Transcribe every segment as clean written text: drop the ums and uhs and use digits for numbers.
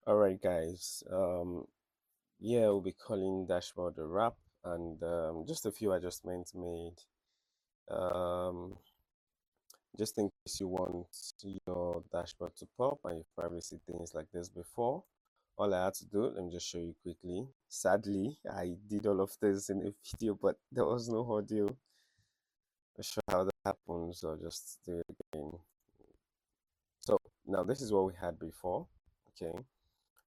All right, guys. Yeah, we'll be calling dashboard a wrap, and just a few adjustments made. Um, just in case you want your dashboard to pop and you've probably seen things like this before. All I had to do, let me just show you quickly. Sadly, I did all of this in a video, but there was no audio. Not sure how that happens, so I'll just do it again. So now this is what we had before. Okay,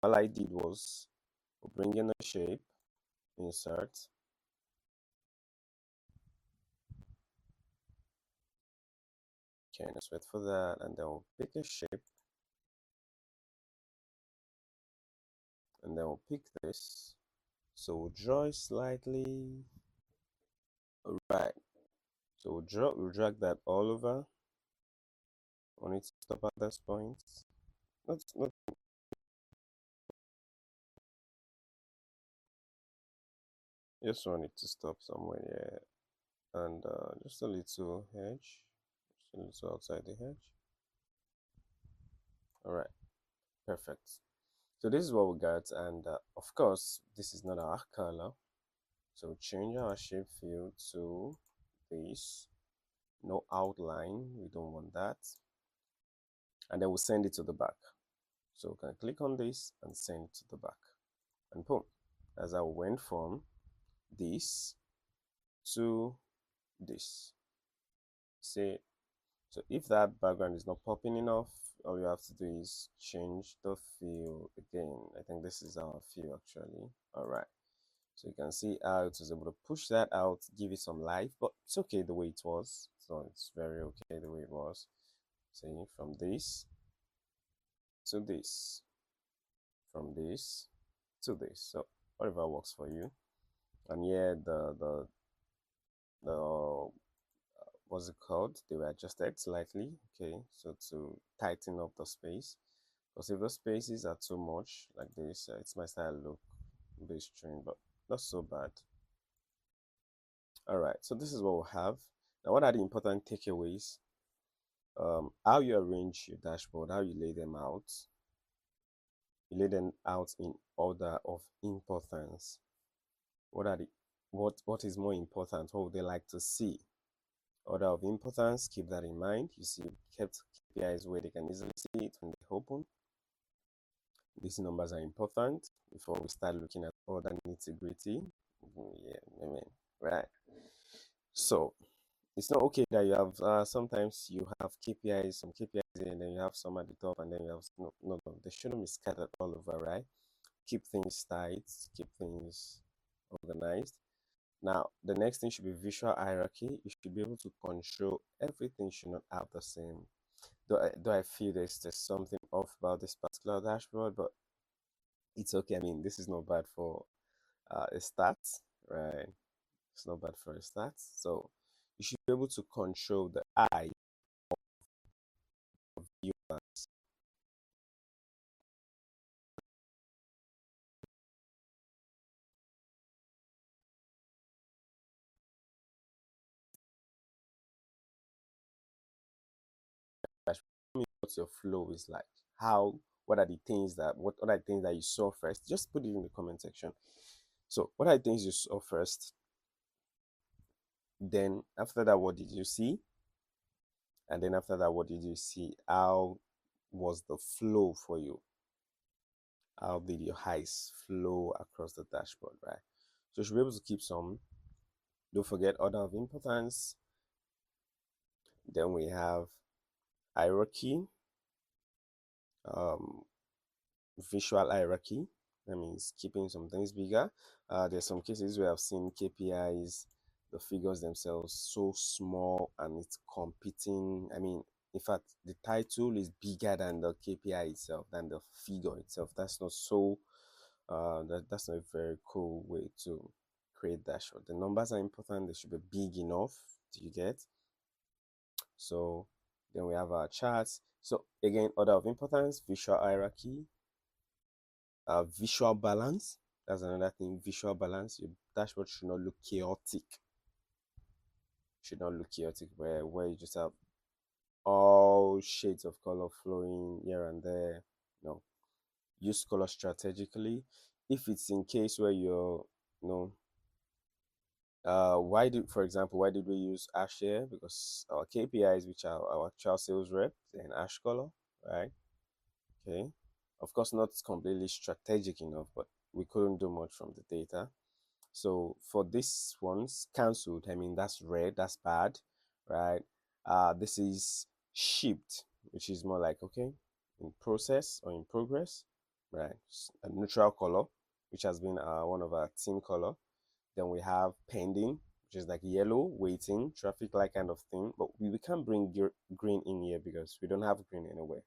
all I did was bring in a shape, insert. Okay, let's wait for that, and then we'll pick a shape, and then we'll pick this. So we'll draw it slightly. All right. So we'll drag that all over. Want it to stop at this point. Not just want it to stop somewhere here, and just a little edge, just a little outside the edge. All right, perfect. So this is what we got, and of course, this is not our color. So change our shape field to this. No outline, we don't want that. And then we'll send it to the back. So we can click on this and send it to the back. And boom, as I went from this to this. See, so if that background is not popping enough, all you have to do is change the fill again. I think this is our fill actually. All right. So you can see how it was able to push that out, give it some life, but it's okay the way it was. So it's very okay the way it was. See, from this to this, from this to this. So whatever works for you. And yeah, the what's it called? They were adjusted slightly. Okay, so to tighten up the space. Because if the spaces are too much like this, it might start look a bit strange, but not so bad. All right, so this is what we have. Now, what are the important takeaways? How you arrange your dashboard, how you lay them out. You lay them out in order of importance. What are the what is more important? What would they like to see? Order of importance, keep that in mind. You see, kept KPIs where they can easily see it when they open. These numbers are important before we start looking at other nitty gritty. Yeah, I mean, right. So it's not okay that you have sometimes you have KPIs, some KPIs, and then you have some at the top, and then you have no. They shouldn't be scattered all over, right? Keep things tight, keep things organized. Now, the next thing should be visual hierarchy. You should be able to control everything, should not have the same. Though I feel there's something off about this particular dashboard, but it's okay. I mean, this is not bad for a start, right? It's not bad for a start. So you should be able to control the eye of viewers. Tell me what your flow is like. How? What are the things that you saw first? Just put it in the comment section. So, what are the things you saw first? Then after that, what did you see? And then after that, what did you see? How was the flow for you? How did your eyes flow across the dashboard, right? So you should be able to keep some. Don't forget order of importance. Then we have hierarchy, um, visual hierarchy. That means keeping some things bigger. There's some cases where I've seen KPIs, the figures themselves so small and it's competing. I mean, in fact, the title is bigger than the KPI itself, than the figure itself. That's not so. That's not a very cool way to create dashboard. The numbers are important. They should be big enough. Do you get? So then we have our charts. So again, order of importance, visual hierarchy, visual balance. That's another thing. Visual balance. Your dashboard should not look chaotic. Should not look chaotic where you just have all shades of color flowing here and there. No. use color strategically. If it's in case where you're, you know, for example, why did we use ash here? Because our KPIs, which are our actual sales rep, in ash color, right? Okay. Of course, not completely strategic enough, but we couldn't do much from the data. So for this one's cancelled, I mean, that's red, that's bad, right? This is shipped, which is more like, okay, in process or in progress, right? A neutral color, which has been one of our team color. Then we have pending, which is like yellow, waiting, traffic light kind of thing. But we can't bring green in here because we don't have green anywhere.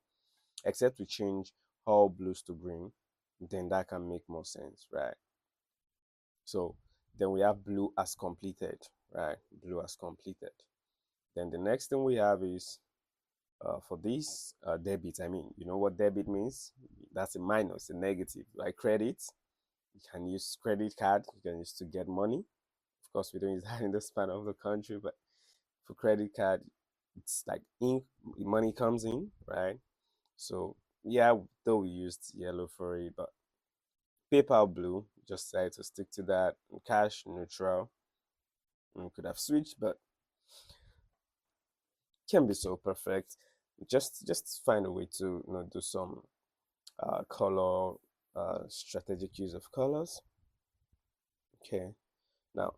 Except we change all blues to green, then that can make more sense, right? So then we have blue as completed, right? Blue as completed. Then the next thing we have is for this debit. I mean, you know what debit means? That's a minus, a negative. Like credit, you can use credit card, you can use to get money. Of course, we don't use that in this part of the country, but for credit card, it's like money comes in, right? So yeah, though we used yellow for it, but PayPal blue, just decided to stick to that. Cash neutral, we could have switched, but can be so perfect. Just find a way to do some color strategic use of colors. Okay, now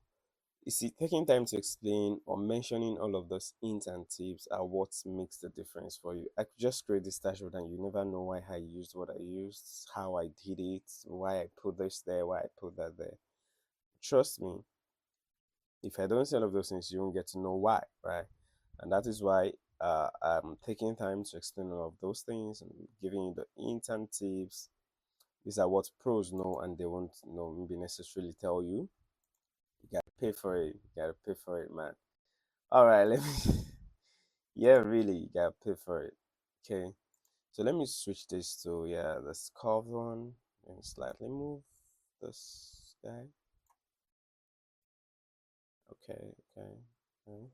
you see, taking time to explain or mentioning all of those hints and tips are what makes the difference for you. I could just create this dashboard and you never know why I used what I used, how I did it, why I put this there, why I put that there. Trust me, if I don't say all of those things, you won't get to know why, right? And that is why I'm taking time to explain all of those things and giving you the hints and tips. These are what pros know and they won't maybe necessarily tell you. You gotta pay for it. You gotta pay for it, man. All right, let me. Yeah, really, you gotta pay for it. Okay, so let me switch this to this curved one and slightly move this guy. Okay, okay, okay.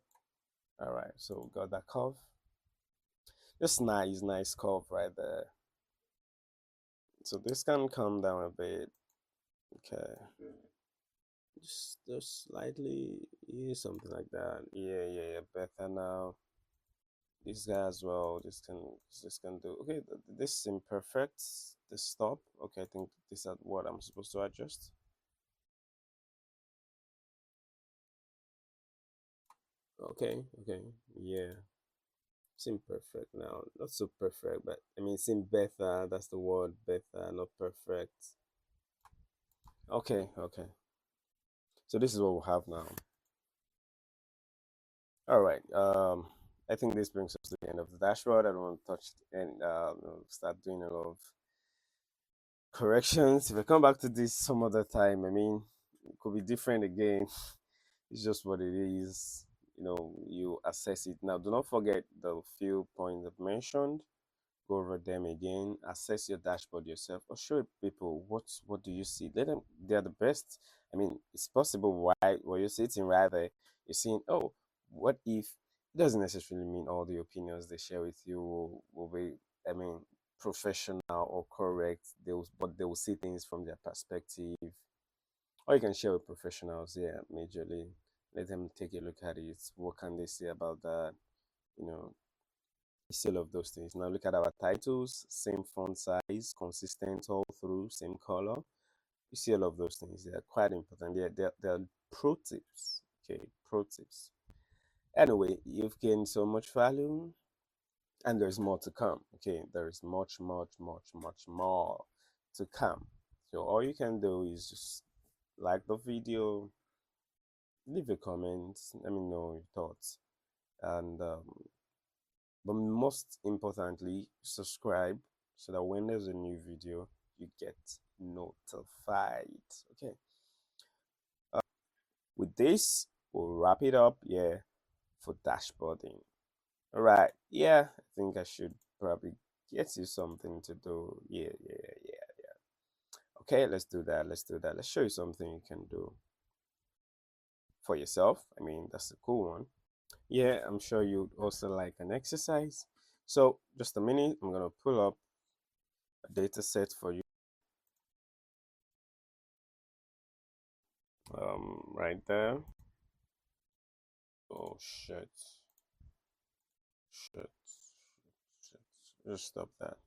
All right, so got that curve. Just nice curve right there. So this can come down a bit. Okay, just slightly, yeah, something like that. Yeah, better now. This guy as well. This can do. Okay, this is imperfect. The stop. Okay, I think this is what I'm supposed to adjust. Okay, yeah. Seem perfect now. Not so perfect, but I mean, seem better. That's the word, better, not perfect. Okay. So this is what we have now. All right. I think this brings us to the end of the dashboard. I don't want to touch and start doing a lot of corrections. If I come back to this some other time, I mean, it could be different again. It's just what it is. You assess it. Now, do not forget the few points I've mentioned. Go over them again. Assess your dashboard yourself, or show people what do you see. Let them. They're the best. I mean, it's possible. Why? While you're sitting right there, you're seeing. Oh, what if? It doesn't necessarily mean all the opinions they share with you will be. I mean, professional or correct. But they will see things from their perspective. Or you can share with professionals, yeah, majorly. Let them take a look at it. What can they say about that? You know, still of those things. Now look at our titles, same font size, consistent all through, same color. You see all of those things. They're quite important. They're pro tips. Okay, pro tips. Anyway, you've gained so much value and there's more to come. Okay, there is much more to come. So all you can do is just like the video, leave a comment, let me know your thoughts, and but most importantly, subscribe so that when there's a new video, you get notified. Okay, with this, we'll wrap it up. Yeah, for dashboarding. All right. Yeah, I think I should probably get you something to do. Yeah. Okay, let's do that. Let's show you something you can do for yourself. I mean, that's a cool one. Yeah, I'm sure you'd also like an exercise. So, just a minute, I'm going to pull up a data set for you. right there. Oh shit, shit, shit. Just stop that.